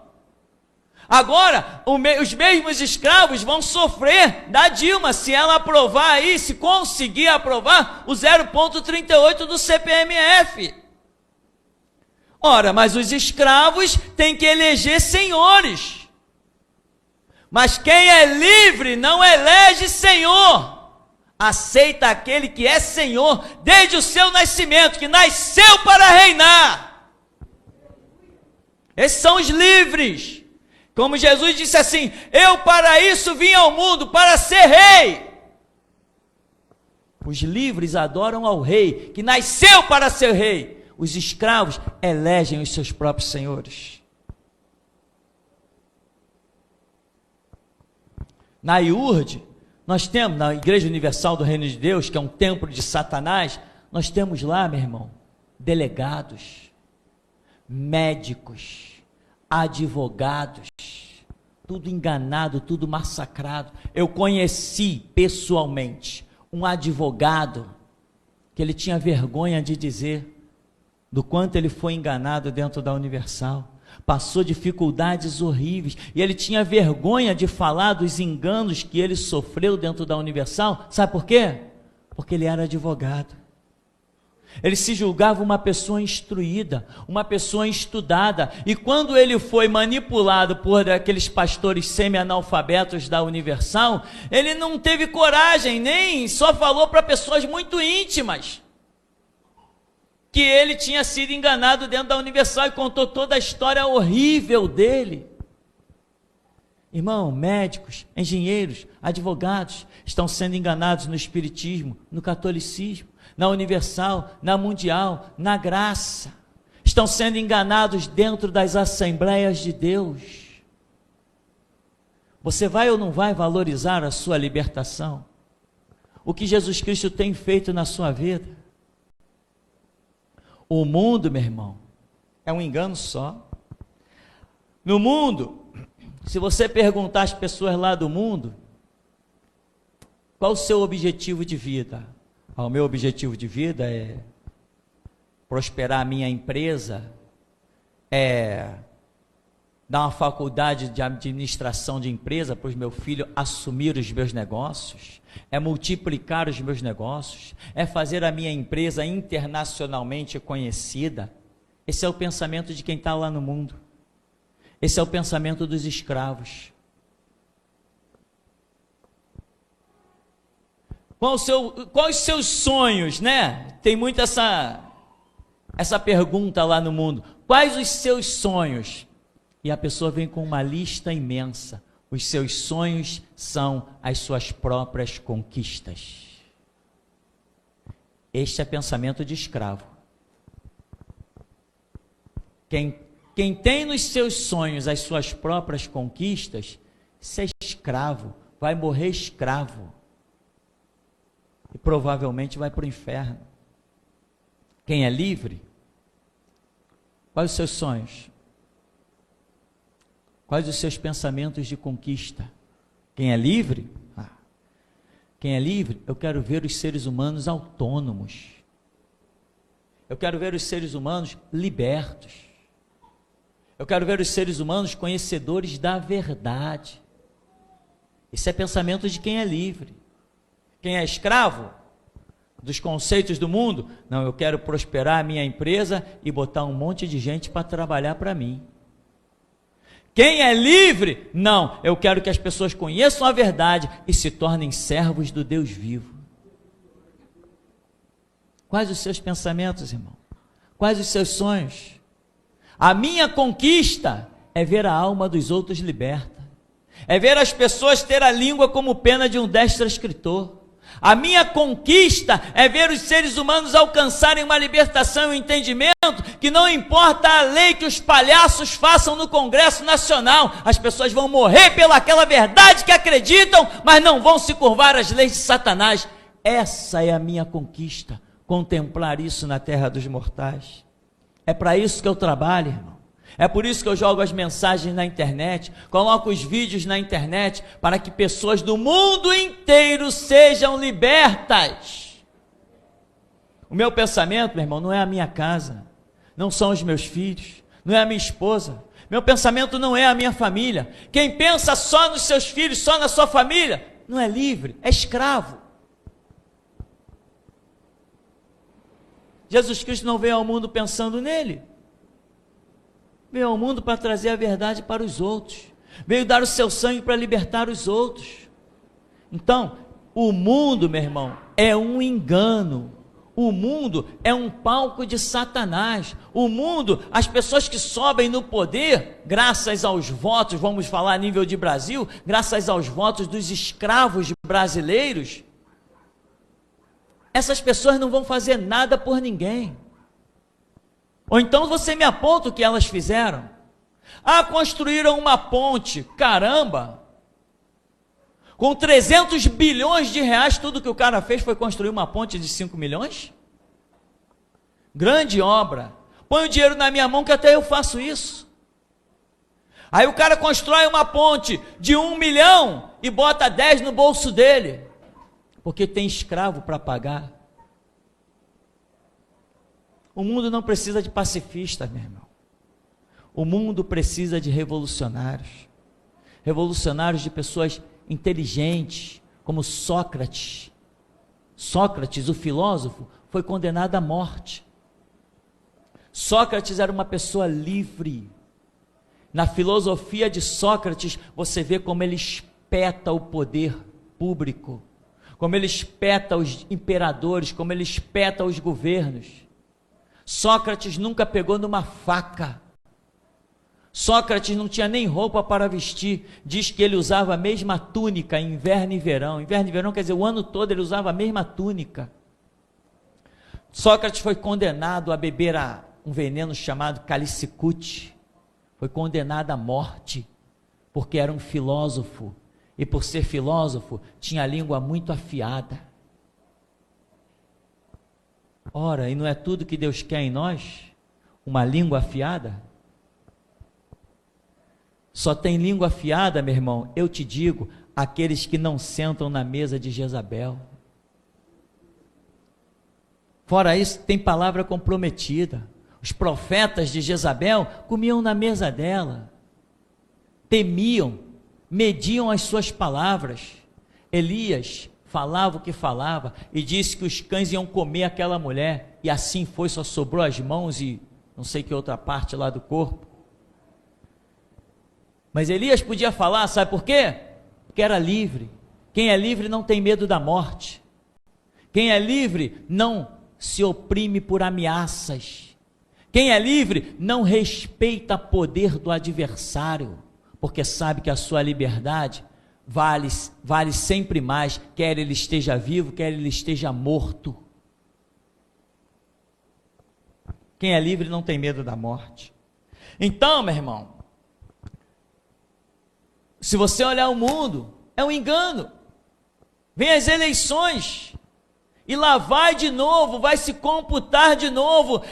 Agora, os mesmos escravos vão sofrer da Dilma, se ela aprovar aí, se conseguir aprovar o 0,38 do CPMF. Ora, mas os escravos têm que eleger senhores. Mas quem é livre não elege senhor. Aceita aquele que é senhor desde o seu nascimento, que nasceu para reinar. Esses são os livres. Como Jesus disse assim: eu para isso vim ao mundo, para ser rei. Os livres adoram ao rei, que nasceu para ser rei. Os escravos elegem os seus próprios senhores. Na IURD, nós temos, na Igreja Universal do Reino de Deus, que é um templo de Satanás, nós temos lá, meu irmão, delegados, médicos, advogados, tudo enganado, tudo massacrado. Eu conheci pessoalmente um advogado que ele tinha vergonha de dizer do quanto ele foi enganado dentro da Universal, passou dificuldades horríveis, e ele tinha vergonha de falar dos enganos que ele sofreu dentro da Universal. Sabe por quê? Porque ele era advogado. Ele se julgava uma pessoa instruída, uma pessoa estudada. E quando ele foi manipulado por aqueles pastores semi-analfabetos da Universal, ele não teve coragem, nem só falou para pessoas muito íntimas que ele tinha sido enganado dentro da Universal e contou toda a história horrível dele. Irmão, médicos, engenheiros, advogados estão sendo enganados no espiritismo, no catolicismo, na Universal, na Mundial, na Graça. Estão sendo enganados dentro das Assembleias de Deus. Você vai ou não vai valorizar a sua libertação? O que Jesus Cristo tem feito na sua vida? O mundo, meu irmão, é um engano só. No mundo, se você perguntar às pessoas lá do mundo, qual o seu objetivo de vida? O meu objetivo de vida é prosperar a minha empresa, é dar uma faculdade de administração de empresa para os meus filhos assumir os meus negócios, é multiplicar os meus negócios, é fazer a minha empresa internacionalmente conhecida. Esse é o pensamento de quem está lá no mundo. Esse é o pensamento dos escravos. Quais os seus sonhos, né? Tem muito essa pergunta lá no mundo. Quais os seus sonhos? E a pessoa vem com uma lista imensa. Os seus sonhos são as suas próprias conquistas. Este é pensamento de escravo. Quem tem nos seus sonhos as suas próprias conquistas, se é escravo, vai morrer escravo. E provavelmente vai para o inferno. Quem é livre? Quais os seus sonhos? Quais os seus pensamentos de conquista? Quem é livre? Quem é livre, eu quero ver os seres humanos autônomos. Eu quero ver os seres humanos libertos. Eu quero ver os seres humanos conhecedores da verdade. Isso é pensamento de quem é livre. Quem é escravo dos conceitos do mundo? Não, eu quero prosperar a minha empresa e botar um monte de gente para trabalhar para mim. Quem é livre? Não, eu quero que as pessoas conheçam a verdade e se tornem servos do Deus vivo. Quais os seus pensamentos, irmão? Quais os seus sonhos? A minha conquista é ver a alma dos outros liberta. É ver as pessoas ter a língua como pena de um destro escritor. A minha conquista é ver os seres humanos alcançarem uma libertação e um entendimento que não importa a lei que os palhaços façam no Congresso Nacional, as pessoas vão morrer pelaquela verdade que acreditam, mas não vão se curvar às leis de Satanás. Essa é a minha conquista, contemplar isso na terra dos mortais. É para isso que eu trabalho, irmão. É por isso que eu jogo as mensagens na internet, coloco os vídeos na internet, para que pessoas do mundo inteiro sejam libertas. O meu pensamento, meu irmão, não é a minha casa, não são os meus filhos, não é a minha esposa. Meu pensamento não é a minha família. Quem pensa só nos seus filhos, só na sua família, não é livre, é escravo. Jesus Cristo não veio ao mundo pensando nele. Veio ao mundo para trazer a verdade para os outros. Veio dar o seu sangue para libertar os outros. Então, o mundo, meu irmão, é um engano. O mundo é um palco de Satanás. O mundo, as pessoas que sobem no poder, graças aos votos, vamos falar a nível de Brasil, graças aos votos dos escravos brasileiros, essas pessoas não vão fazer nada por ninguém. Ou então você me aponta o que elas fizeram. Construíram uma ponte, caramba! Com 300 bilhões de reais, tudo que o cara fez foi construir uma ponte de 5 milhões? Grande obra. Põe o dinheiro na minha mão que até eu faço isso. Aí o cara constrói uma ponte de 1 milhão e bota 10 no bolso dele, porque tem escravo para pagar. O mundo não precisa de pacifistas, meu irmão. O mundo precisa de revolucionários. Revolucionários de pessoas inteligentes, como Sócrates. Sócrates, o filósofo, foi condenado à morte. Sócrates era uma pessoa livre. Na filosofia de Sócrates, você vê como ele espeta o poder público, como ele espeta os imperadores, como ele espeta os governos. Sócrates nunca pegou numa faca. Sócrates não tinha nem roupa para vestir. Diz que ele usava a mesma túnica em inverno e verão. Inverno e verão quer dizer, o ano todo ele usava a mesma túnica. Sócrates foi condenado a beber um veneno chamado calicicute. Foi condenado à morte, porque era um filósofo. E por ser filósofo, tinha a língua muito afiada. Ora, e não é tudo que Deus quer em nós? Uma língua afiada? Só tem língua afiada, meu irmão, eu te digo, aqueles que não sentam na mesa de Jezabel. Fora isso, tem palavra comprometida. Os profetas de Jezabel comiam na mesa dela, temiam, mediam as suas palavras. Elias falava o que falava e disse que os cães iam comer aquela mulher, e assim foi, só sobrou as mãos e não sei que outra parte lá do corpo. Mas Elias podia falar, sabe por quê? Porque era livre. Quem é livre não tem medo da morte. Quem é livre não se oprime por ameaças. Quem é livre não respeita o poder do adversário, porque sabe que a sua liberdade vale sempre mais, quer ele esteja vivo, quer ele esteja morto. Quem é livre não tem medo da morte. Então, meu irmão, se você olhar o mundo, é um engano. Vem as eleições, e lá vai de novo, vai se computar de novo,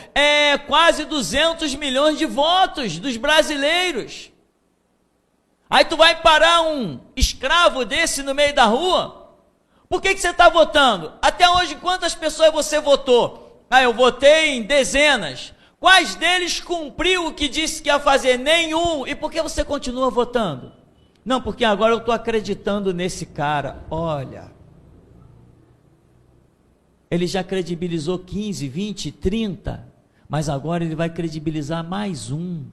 quase 200 milhões de votos dos brasileiros. Aí tu vai parar um escravo desse no meio da rua? Por que você está votando? Até hoje, quantas pessoas você votou? Eu votei em dezenas. Quais deles cumpriu o que disse que ia fazer? Nenhum. E por que você continua votando? Não, porque agora eu estou acreditando nesse cara. Olha, ele já credibilizou 15, 20, 30, mas agora ele vai credibilizar mais um.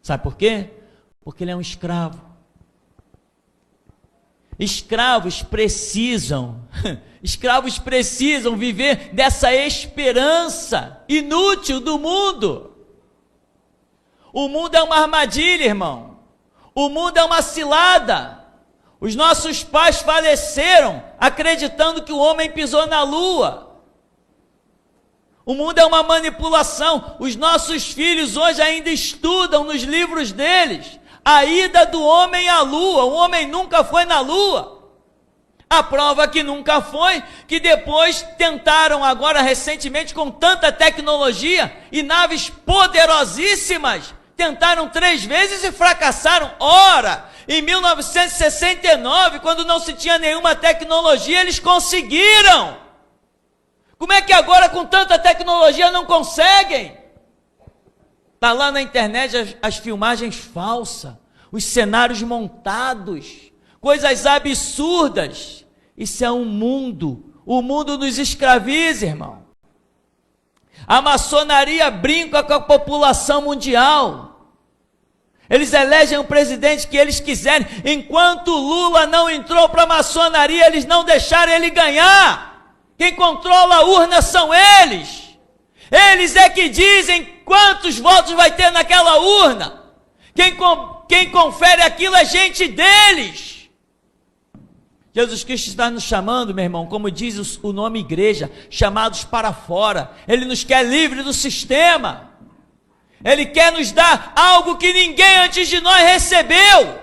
Sabe por quê? Porque ele é um escravo. Escravos precisam viver dessa esperança inútil do mundo. O mundo é uma armadilha, irmão. O mundo é uma cilada. Os nossos pais faleceram acreditando que o homem pisou na lua. O mundo é uma manipulação. Os nossos filhos hoje ainda estudam nos livros deles a ida do homem à lua. O homem nunca foi na lua. A prova que nunca foi, que depois tentaram agora recentemente com tanta tecnologia e naves poderosíssimas, tentaram 3 vezes e fracassaram. Ora, em 1969, quando não se tinha nenhuma tecnologia, eles conseguiram. Como é que agora com tanta tecnologia não conseguem? Está lá na internet as filmagens falsas, os cenários montados, coisas absurdas. Isso é um mundo, o mundo nos escraviza, irmão. A maçonaria brinca com a população mundial. Eles elegem o presidente que eles quiserem. Enquanto Lula não entrou para a maçonaria, eles não deixaram ele ganhar. Quem controla a urna são eles. Eles é que dizem quantos votos vai ter naquela urna. Quem confere aquilo é gente deles. Jesus Cristo está nos chamando, meu irmão, como diz o nome igreja, chamados para fora. Ele nos quer livre do sistema. Ele quer nos dar algo que ninguém antes de nós recebeu.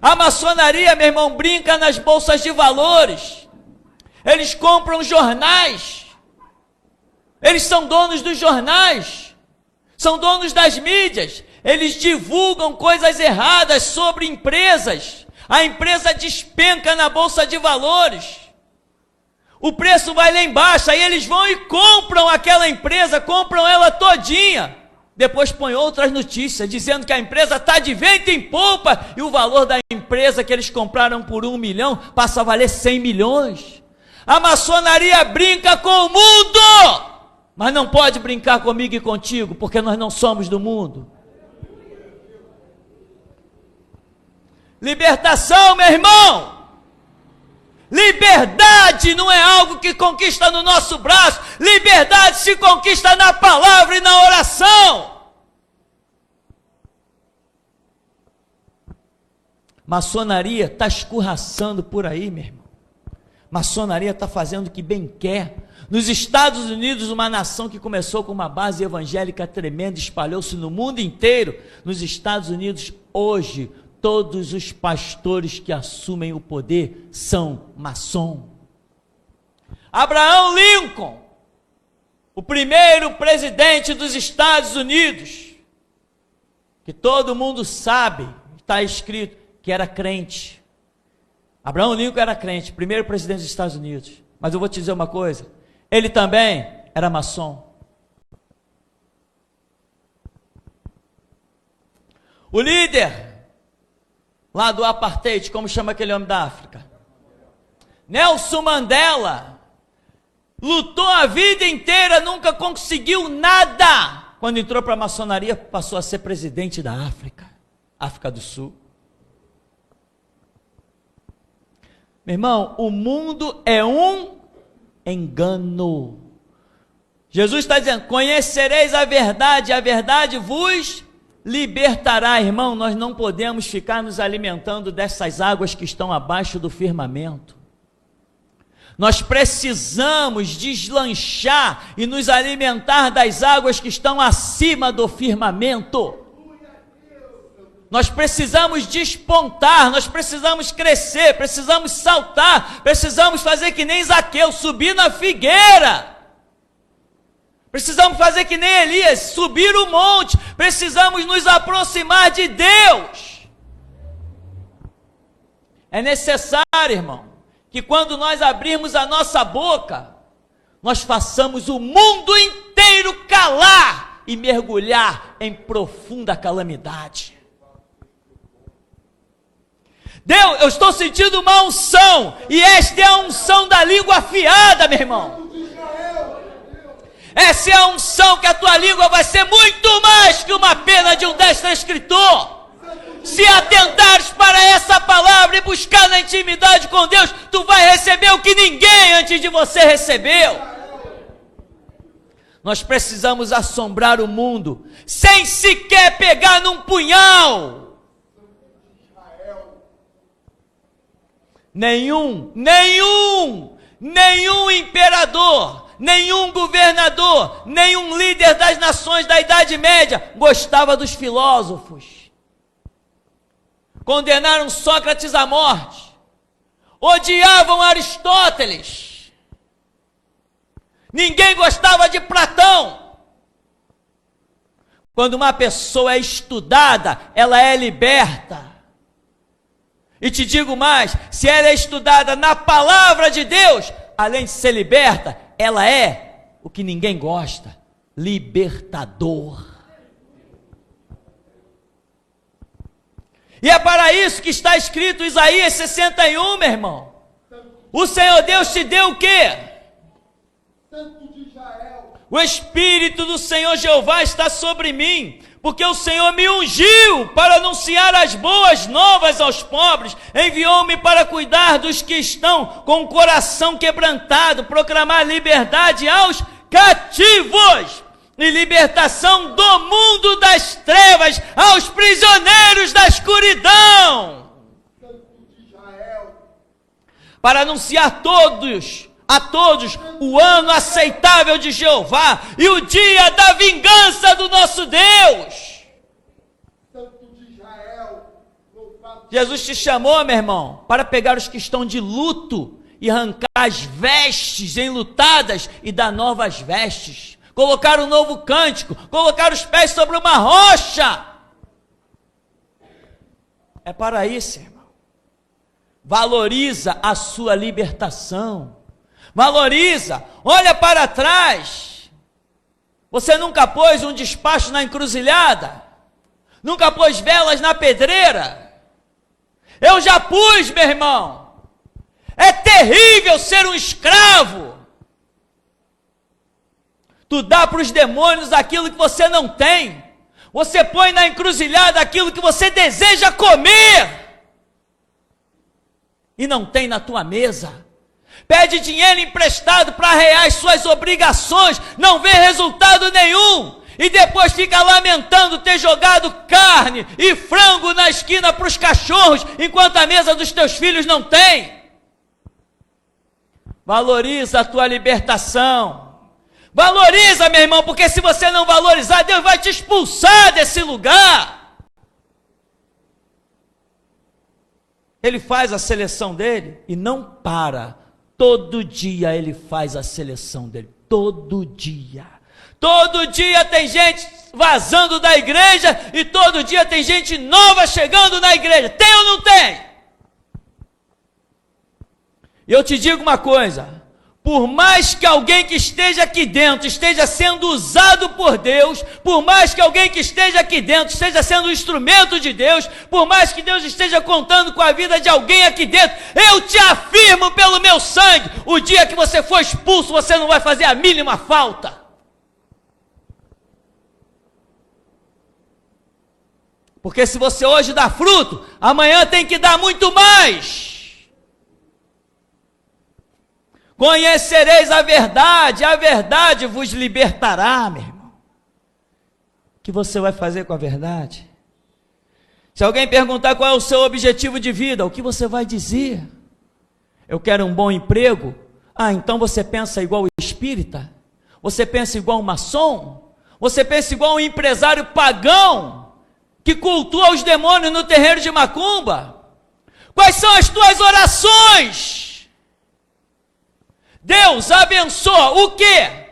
A maçonaria, meu irmão, brinca nas bolsas de valores. Eles compram jornais. Eles são donos dos jornais. São donos das mídias. Eles divulgam coisas erradas sobre empresas. A empresa despenca na bolsa de valores. O preço vai lá embaixo. Aí eles vão e compram aquela empresa, compram ela todinha. Depois põe outras notícias dizendo que a empresa está de vento em polpa e o valor da empresa que eles compraram por 1 milhão passa a valer 100 milhões. A maçonaria brinca com o mundo, mas não pode brincar comigo e contigo, porque nós não somos do mundo. Libertação, meu irmão. Liberdade não é algo que conquista no nosso braço. Liberdade se conquista na palavra e na oração. Maçonaria está escorraçando por aí, meu irmão. Maçonaria está fazendo o que bem quer. Nos Estados Unidos, uma nação que começou com uma base evangélica tremenda, espalhou-se no mundo inteiro. Nos Estados Unidos, hoje, todos os pastores que assumem o poder são maçom. Abraham Lincoln, o primeiro presidente dos Estados Unidos, que todo mundo sabe, está escrito, que era crente. Abraham Lincoln era crente, primeiro presidente dos Estados Unidos. Mas eu vou te dizer uma coisa, ele também era maçom. O líder lá do apartheid, como chama aquele homem da África? Nelson Mandela, lutou a vida inteira, nunca conseguiu nada. Quando entrou para a maçonaria, passou a ser presidente da África, África do Sul. Meu irmão, o mundo é um engano. Jesus está dizendo, conhecereis a verdade vos libertará. Irmão, nós não podemos ficar nos alimentando dessas águas que estão abaixo do firmamento. Nós precisamos deslanchar e nos alimentar das águas que estão acima do firmamento. Nós precisamos despontar, nós precisamos crescer, precisamos saltar, precisamos fazer que nem Zaqueu, subir na figueira. Precisamos fazer que nem Elias, subir o monte. Precisamos nos aproximar de Deus. É necessário, irmão, que quando nós abrirmos a nossa boca, nós façamos o mundo inteiro calar e mergulhar em profunda calamidade. Deus, eu estou sentindo uma unção, e esta é a unção da língua afiada, meu irmão. Essa é a unção que a tua língua vai ser muito mais que uma pena de um destro escritor. Se atentares para essa palavra e buscar na intimidade com Deus, tu vai receber o que ninguém antes de você recebeu. Nós precisamos assombrar o mundo, sem sequer pegar num punhal. Nenhum imperador, nenhum governador, nenhum líder das nações da Idade Média gostava dos filósofos. Condenaram Sócrates à morte, odiavam Aristóteles, ninguém gostava de Platão. Quando uma pessoa é estudada, ela é liberta. E te digo mais, se ela é estudada na palavra de Deus, além de ser liberta, ela é o que ninguém gosta, libertador. E é para isso que está escrito em Isaías 61, meu irmão. O Senhor Deus te deu o quê? O Espírito do Senhor Jeová está sobre mim, porque o Senhor me ungiu para anunciar as boas novas aos pobres, enviou-me para cuidar dos que estão com o coração quebrantado, proclamar liberdade aos cativos e libertação do mundo das trevas aos prisioneiros da escuridão, para anunciar a todos o ano aceitável de Jeová e o dia da vingança do nosso Deus. Jesus te chamou, meu irmão, para pegar os que estão de luto e arrancar as vestes enlutadas e dar novas vestes, colocar um novo cântico, colocar os pés sobre uma rocha. É para isso, irmão. Valoriza a sua libertação. Valoriza, olha para trás. Você nunca pôs um despacho na encruzilhada? Nunca pôs velas na pedreira? Eu já pus, meu irmão. É terrível ser um escravo. Tu dá para os demônios aquilo que você não tem. Você põe na encruzilhada aquilo que você deseja comer e não tem na tua mesa. Pede dinheiro emprestado para arrear as suas obrigações, não vê resultado nenhum. E depois fica lamentando ter jogado carne e frango na esquina para os cachorros, enquanto a mesa dos teus filhos não tem. Valoriza a tua libertação. Valoriza, meu irmão, porque se você não valorizar, Deus vai te expulsar desse lugar. Ele faz a seleção dele e não para. Todo dia ele faz a seleção dele. Todo dia. Todo dia tem gente vazando da igreja e todo dia tem gente nova chegando na igreja. Tem ou não tem? E eu te digo uma coisa. Por mais que alguém que esteja aqui dentro esteja sendo usado por Deus, por mais que alguém que esteja aqui dentro esteja sendo um instrumento de Deus, por mais que Deus esteja contando com a vida de alguém aqui dentro, eu te afirmo pelo meu sangue, o dia que você for expulso, você não vai fazer a mínima falta. Porque se você hoje dá fruto, amanhã tem que dar muito mais. Conhecereis a verdade vos libertará, meu irmão. O que você vai fazer com a verdade? Se alguém perguntar qual é o seu objetivo de vida, o que você vai dizer? Eu quero um bom emprego. Ah, então você pensa igual o espírita? Você pensa igual o maçom? Você pensa igual um empresário pagão que cultua os demônios no terreiro de macumba? Quais são as tuas orações? Deus abençoa o quê?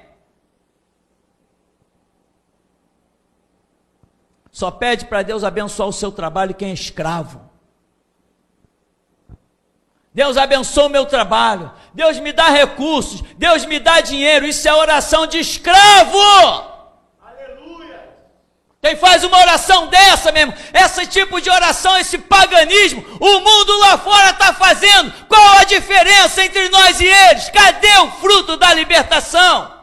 Só pede para Deus abençoar o seu trabalho quem é escravo. Deus abençoa o meu trabalho. Deus me dá recursos. Deus me dá dinheiro. Isso é oração de escravo. Quem faz uma oração dessa mesmo, esse tipo de oração, esse paganismo, o mundo lá fora está fazendo. Qual a diferença entre nós e eles? Cadê o fruto da libertação?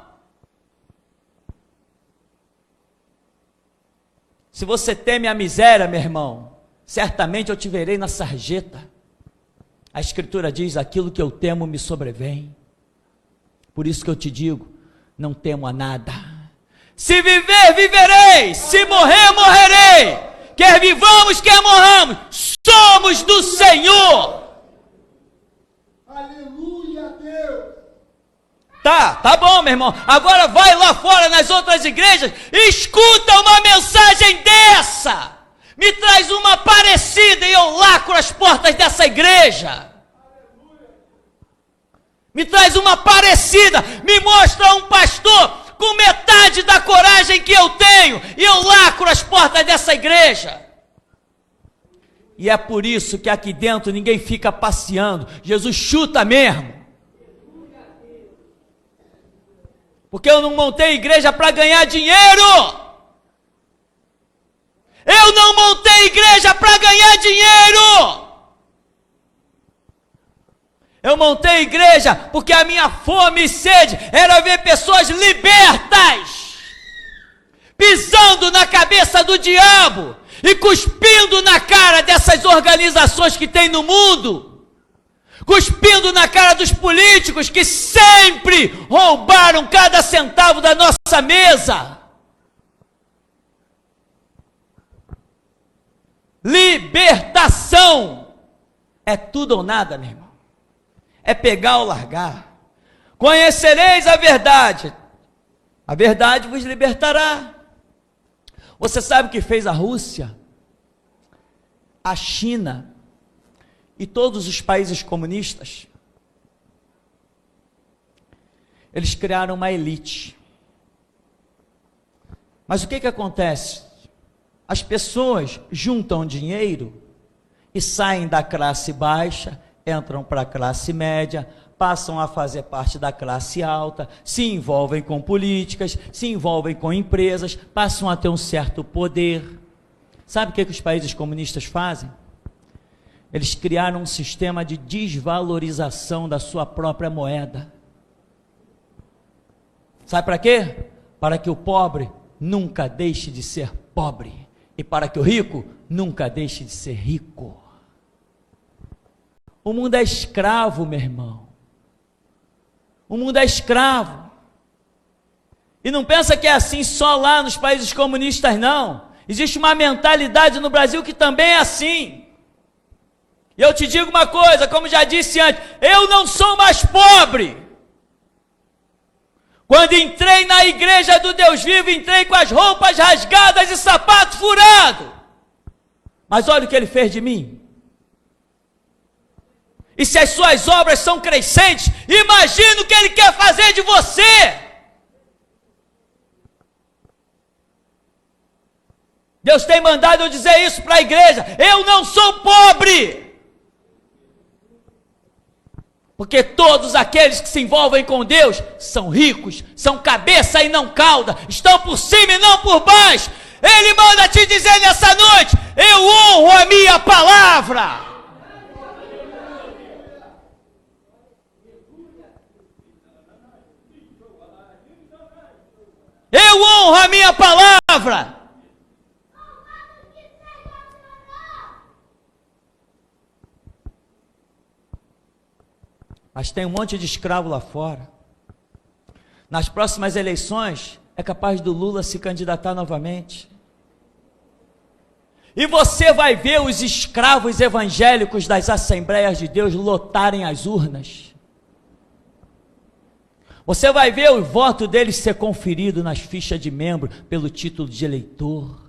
Se você teme a miséria, meu irmão, certamente eu te verei na sarjeta. A Escritura diz, aquilo que eu temo me sobrevém. Por isso que eu te digo, não temo a nada. Se viver, viverei. Se morrer, morrerei. Quer vivamos, quer morramos, somos do Senhor. Aleluia, Deus. Tá bom, meu irmão. Agora vai lá fora nas outras igrejas e escuta uma mensagem dessa. Me traz uma parecida e eu lacro as portas dessa igreja. Me traz uma parecida. Me mostra um pastor com metade da coragem que eu tenho, e eu lacro as portas dessa igreja. E é por isso que aqui dentro ninguém fica passeando. Jesus chuta mesmo. Porque eu não montei igreja para ganhar dinheiro. Eu não montei igreja para ganhar dinheiro. Eu montei igreja porque a minha fome e sede era ver pessoas libertas, pisando na cabeça do diabo e cuspindo na cara dessas organizações que tem no mundo, cuspindo na cara dos políticos que sempre roubaram cada centavo da nossa mesa. Libertação é tudo ou nada, meu irmão. É pegar ou largar. Conhecereis a verdade vos libertará. Você sabe o que fez a Rússia, a China e todos os países comunistas? Eles criaram uma elite. Mas o que acontece? As pessoas juntam dinheiro e saem da classe baixa, entram para a classe média, passam a fazer parte da classe alta, se envolvem com políticas, se envolvem com empresas, passam a ter um certo poder. Sabe o que os países comunistas fazem? eles criaram um sistema de desvalorização da sua própria moeda. Sabe para quê? Para que o pobre nunca deixe de ser pobre, e para que o rico nunca deixe de ser rico. O mundo é escravo, meu irmão. O mundo é escravo. E não pensa que é assim só lá nos países comunistas, não. Existe uma mentalidade no Brasil que também é assim. E eu te digo uma coisa, como já disse antes, eu não sou mais pobre. Quando entrei na igreja do Deus vivo, entrei com as roupas rasgadas e sapato furado. Mas olha o que ele fez de mim. E se as suas obras são crescentes, imagina o que ele quer fazer de você. Deus tem mandado eu dizer isso para a igreja. Eu não sou pobre. Porque todos aqueles que se envolvem com Deus são ricos, são cabeça e não cauda, estão por cima e não por baixo. Ele manda te dizer nessa noite: eu honro a minha palavra. Eu honro a minha palavra. Mas tem um monte de escravo lá fora. Nas próximas eleições, é capaz do Lula se candidatar novamente. E você vai ver os escravos evangélicos das Assembleias de Deus lotarem as urnas. Você vai ver o voto deles ser conferido nas fichas de membro pelo título de eleitor.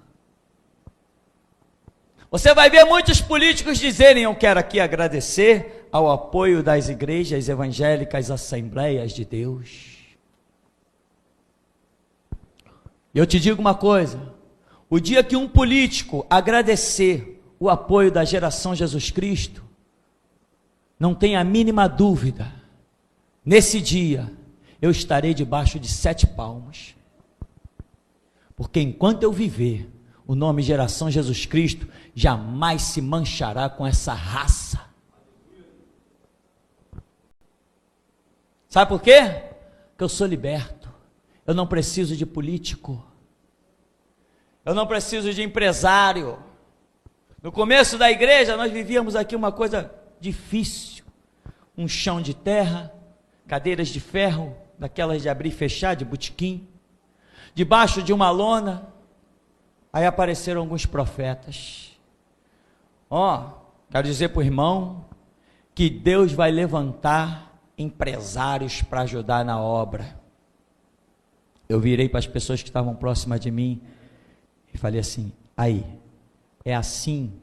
Você vai ver muitos políticos dizerem: eu quero aqui agradecer ao apoio das igrejas evangélicas, Assembleias de Deus. Eu te digo uma coisa: o dia que um político agradecer o apoio da geração Jesus Cristo, não tenha a mínima dúvida, nesse dia eu estarei debaixo de 7 palmos, porque enquanto eu viver, o nome Geração Jesus Cristo jamais se manchará com essa raça. Sabe por quê? Porque eu sou liberto. Eu não preciso de político. Eu não preciso de empresário. No começo da igreja, nós vivíamos aqui uma coisa difícil. Um chão de terra, cadeiras de ferro, daquelas de abrir e fechar, de botequim. Debaixo de uma lona, aí apareceram alguns profetas. Quero dizer para o irmão que Deus vai levantar empresários para ajudar na obra. Eu virei para as pessoas que estavam próximas de mim e falei assim: aí, é assim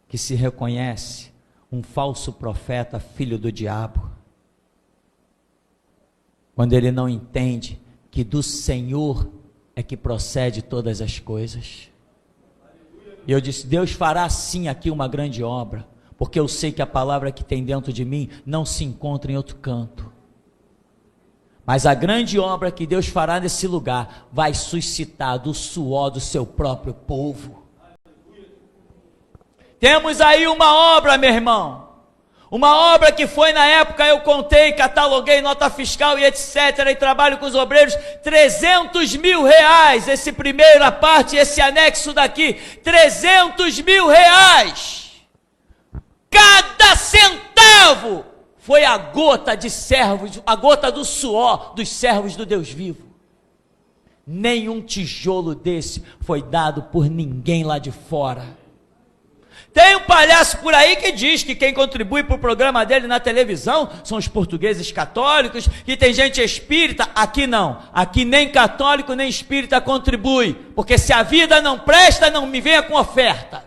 que se reconhece um falso profeta, filho do diabo, quando ele não entende que do Senhor é que procede todas as coisas. E eu disse: Deus fará sim aqui uma grande obra, porque eu sei que a palavra que tem dentro de mim não se encontra em outro canto. Mas a grande obra que Deus fará nesse lugar vai suscitar do suor do seu próprio povo. Temos aí uma obra, meu irmão, uma obra que foi na época, eu contei, cataloguei nota fiscal e etc, e trabalho com os obreiros, 300 mil reais, esse primeira parte, esse anexo daqui, 300 mil reais, cada centavo foi a gota de servos, a gota do suor dos servos do Deus vivo. Nenhum tijolo desse foi dado por ninguém lá de fora. Tem um palhaço por aí que diz que quem contribui para o programa dele na televisão são os portugueses católicos, que tem gente espírita. Aqui não, aqui nem católico nem espírita contribui, porque se a vida não presta, não me venha com oferta.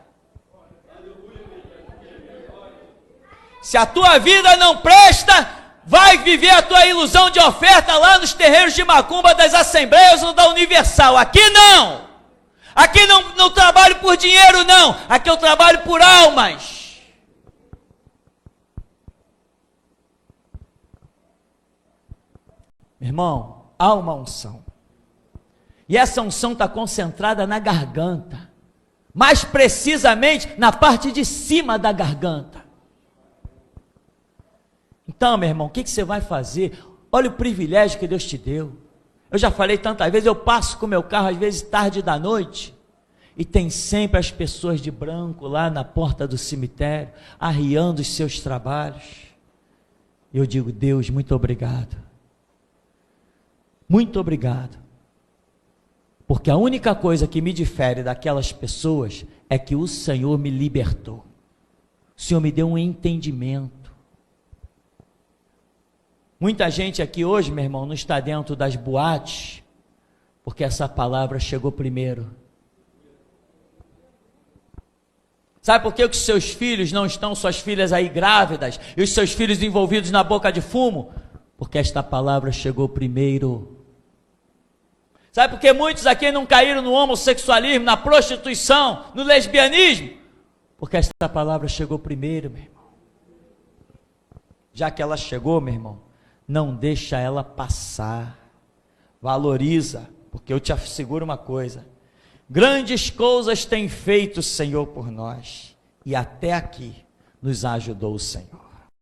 Se a tua vida não presta, vai viver a tua ilusão de oferta lá nos terreiros de macumba das Assembleias ou da Universal. Aqui não. Aqui não trabalho por dinheiro, não. Aqui eu trabalho por almas. Irmão, há uma unção. E essa unção está concentrada na garganta. Mais precisamente na parte de cima da garganta. Então, meu irmão, o que você vai fazer? Olha o privilégio que Deus te deu. Eu já falei tantas vezes, eu passo com o meu carro, às vezes tarde da noite, e tem sempre as pessoas de branco lá na porta do cemitério, arriando os seus trabalhos. E eu digo, Deus, muito obrigado. Muito obrigado. Porque a única coisa que me difere daquelas pessoas é que o Senhor me libertou. O Senhor me deu um entendimento. Muita gente aqui hoje, meu irmão, não está dentro das boates, porque essa palavra chegou primeiro. Sabe por que os seus filhos não estão, suas filhas aí grávidas, e os seus filhos envolvidos na boca de fumo? Porque esta palavra chegou primeiro. Sabe por que muitos aqui não caíram no homossexualismo, na prostituição, no lesbianismo? Porque esta palavra chegou primeiro, meu irmão. Já que ela chegou, meu irmão, não deixa ela passar. Valoriza, porque eu te asseguro uma coisa. Grandes coisas tem feito o Senhor por nós. E até aqui nos ajudou o Senhor.